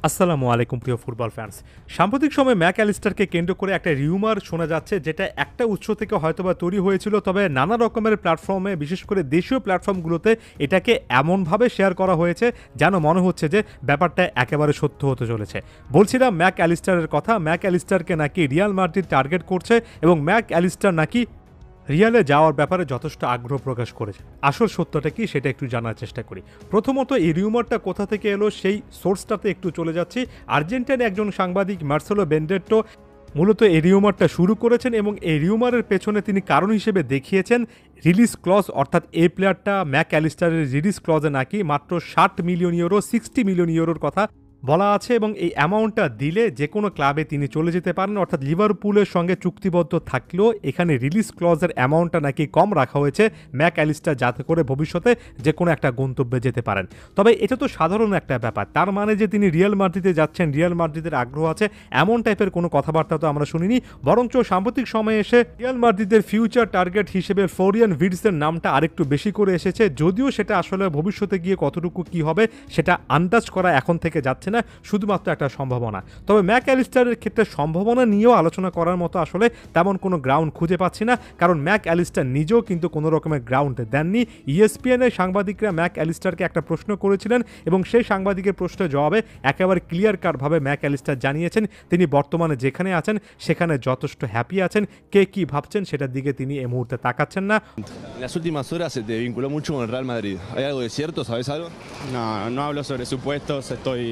আসসালামু আলাইকুম প্রিয় ফুটবল ফ্যান্স। সাম্প্রতিক সময়ে ম্যাক অ্যালিস্টারকে কেন্দ্র করে একটা রিউমার শোনা যাচ্ছে, যেটা একটা উৎস থেকে হয়তোবা তৈরি হয়েছিল, তবে নানা রকমের প্ল্যাটফর্মে, বিশেষ করে দেশীয় প্ল্যাটফর্মগুলোতে এটাকে এমনভাবে শেয়ার করা হয়েছে যেন মনে হচ্ছে যে ব্যাপারটা একেবারে সত্য হতে চলেছে। বলছিলাম ম্যাক অ্যালিস্টারের কথা। ম্যাক অ্যালিস্টারকে নাকি রিয়াল মাদ্রিদ টার্গেট করছে এবং ম্যাক অ্যালিস্টার নাকি রিয়ালে যাওয়ার ব্যাপারে যথেষ্ট আগ্রহ প্রকাশ করেছে। আসল সত্যটা কি সেটা একটু জানার চেষ্টা করি। প্রথমত, এই রিউমারটা কোথা থেকে এলো সেই সোর্সটাতে একটু চলে যাচ্ছি। আর্জেন্টিনার একজন সাংবাদিক মার্সেলো বেন্ডেট্টো মূলত এই রিউমারটা শুরু করেছেন এবং এই রিউমারের পেছনে তিনি কারণ হিসেবে দেখিয়েছেন রিলিজ ক্লজ, অর্থাৎ এই প্লেয়ারটা ম্যাক অ্যালিস্টারের রিলিজ ক্লজে নাকি মাত্র 60 মিলিয়ন ইউরো, 60 মিলিয়ন ইউরোর কথা বলা আছে এবং এই অ্যামাউন্টটা দিলে যে কোনো ক্লাবে তিনি চলে যেতে পারেন। অর্থাৎ লিভারপুলের সঙ্গে চুক্তিবদ্ধ থাকলেও এখানে রিলিজ ক্লজের অ্যামাউন্টটা নাকি কম রাখা হয়েছে ম্যাক অ্যালিস্টার, যাতে করে ভবিষ্যতে যে কোনো একটা গন্তব্যে যেতে পারেন। তবে এটা তো সাধারণ একটা ব্যাপার, তার মানে যে তিনি রিয়াল মাদ্রিদে যাচ্ছেন, রিয়াল মাদ্রিদের আগ্রহ আছে, এমন টাইপের কোনো কথাবার্তা তো আমরা শুনিনি। বরঞ্চ সাম্প্রতিক সময়ে এসে রিয়াল মাদ্রিদের ফিউচার টার্গেট হিসেবে ফ্লোরিয়ান ভির্টসের নামটা আরেকটু বেশি করে এসেছে, যদিও সেটা আসলে ভবিষ্যতে গিয়ে কতটুকু কি হবে সেটা আন্দাজ করা এখন থেকে যাচ্ছে না, শুধুমাত্র একটা সম্ভাবনা। তবে ম্যাক অ্যালিস্টারের ক্ষেত্রে সম্ভাবনা নিয়েও আলোচনা করার মতো আসলে তেমন কোনো গ্রাউন্ড খুঁজে পাচ্ছি না, কারণ ম্যাক অ্যালিস্টার নিজেও কিন্তু কোনো রকমের গ্রাউন্ড দেননি। ইএসপিএনের সাংবাদিকরা ম্যাক অ্যালিস্টারকে একটা প্রশ্ন করেছিলেন এবং সেই সাংবাদিকের প্রশ্নের জবাবে একেবারে ক্লিয়ার কাটভাবে ম্যাক অ্যালিস্টার জানিয়েছেন তিনি বর্তমানে যেখানে আছেন সেখানে যথেষ্ট হ্যাপি আছেন। কে কি ভাবছেন সেটার দিকে তিনি এই মুহূর্তে তাকাচ্ছেন না। Las últimas horas se te vinculó mucho con el Real Madrid. ¿Hay algo de cierto? ¿Sabes algo? No, no hablo sobre supuestos, estoy...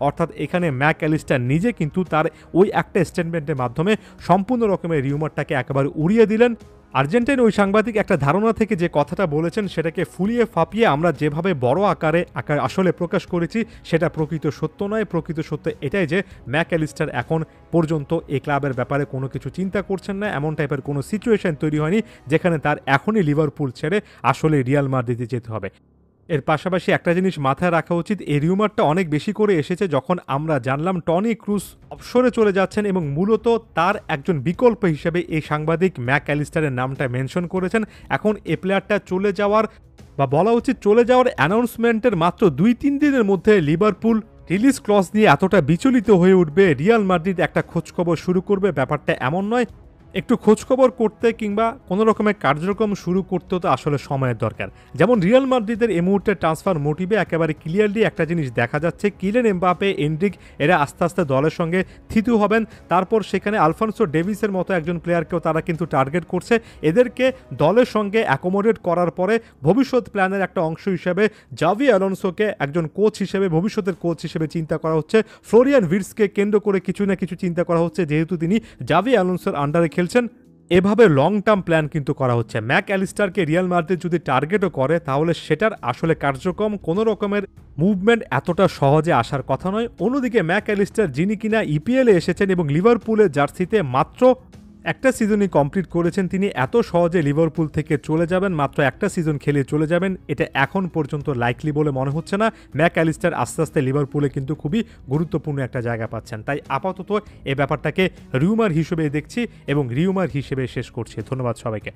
অর্থাৎ এখানে ম্যাক অ্যালিস্টার নিজে কিন্তু তার ওই একটা স্টেটমেন্টের মাধ্যমে সম্পূর্ণ রকমের রিউমারটাকে একেবারে উড়িয়ে দিলেন। আর্জেন্টাইন ওই সাংবাদিক একটা ধারণা থেকে যে কথাটা বলেছেন সেটাকে ফুলিয়ে ফাঁপিয়ে আমরা যেভাবে বড় আকারে আসলে প্রকাশ করেছি সেটা প্রকৃত সত্য নয়। প্রকৃত সত্য এটাই যে ম্যাক অ্যালিস্টার এখন পর্যন্ত এই ক্লাবের ব্যাপারে কোনো কিছু চিন্তা করছেন না। এমন টাইপের কোনো সিচুয়েশন তৈরি হয়নি যেখানে তার এখনই লিভারপুল ছেড়ে আসলে রিয়াল মাদ্রিদে যেতে হবে। এর পাশাপাশি একটা জিনিস মাথায় রাখা উচিত, এই রিউমারটা অনেক বেশি করে এসেছে যখন আমরা জানলাম টনি ক্রুস অবসরে চলে যাচ্ছেন এবং মূলত তার একজন বিকল্প হিসেবে এই সাংবাদিক ম্যাক অ্যালিস্টারের নামটা মেনশন করেছেন। এখন এই প্লেয়ারটা চলে যাওয়ার বা বলা উচিত চলে যাওয়ার অ্যানাউন্সমেন্টের মাত্র 2-3 দিনের মধ্যে লিভারপুল রিলিজ ক্লজ নিয়ে এতটা বিচলিত হয়ে উঠবে, রিয়াল মাদ্রিদ একটা খোঁজখবর শুরু করবে, ব্যাপারটা এমন নয়। একটু খোঁজখবর করতে কিংবা কোনো রকমের কার্যক্রম শুরু করতেও তো আসলে সময়ের দরকার। যেমন রিয়াল মাদ্রিদের এই মুহূর্তে ট্রান্সফার মোটিভে একেবারে ক্লিয়ারলি একটা জিনিস দেখা যাচ্ছে, কিলিয়ান এমবাপে, এন্ড্রিক এরা আস্তে আস্তে দলের সঙ্গে থিতু হবেন। তারপর সেখানে আলফানসো ডেভিসের মতো একজন প্লেয়ারকেও তারা কিন্তু টার্গেট করছে। এদেরকে দলের সঙ্গে অ্যাকোমোডেট করার পরে ভবিষ্যৎ প্ল্যানের একটা অংশ হিসেবে জাভি অ্যালোনসোকে একজন কোচ হিসেবে, ভবিষ্যতের কোচ হিসেবে চিন্তা করা হচ্ছে। ফ্লোরিয়ান ভির্টসকে কেন্দ্র করে কিছু না কিছু চিন্তা করা হচ্ছে, যেহেতু তিনি জাভি অ্যালোনসোর আন্ডারে খেলছেন। এভাবে লং টার্ম প্ল্যান কিন্তু করা হচ্ছে। ম্যাক অ্যালিস্টারকে রিয়াল মাদ্রিদ যদি টার্গেটও করে তাহলে সেটার আসলে কার্যক্রম, কোনো রকমের মুভমেন্ট এতটা সহজে আসার কথা নয়। অন্যদিকে ম্যাক অ্যালিস্টার যিনি কিনা ইপিএলে এসেছেন এবং লিভারপুলের জার্সিতে মাত্র একটা সিজনই কমপ্লিট করেছেন, তিনি এত সহজে লিভারপুল থেকে চলে যাবেন, মাত্র একটা সিজন খেলে চলে যাবেন, এটা এখন পর্যন্ত লাইকলি বলে মনে হচ্ছে না। ম্যাক অ্যালিস্টার আস্তে আস্তে লিভারপুলে কিন্তু খুবই গুরুত্বপূর্ণ একটা জায়গা পাচ্ছেন। তাই আপাতত এই ব্যাপারটাকে রিউমার হিসেবে দেখছি এবং রিউমার হিসেবে শেষ করছি। ধন্যবাদ সবাইকে।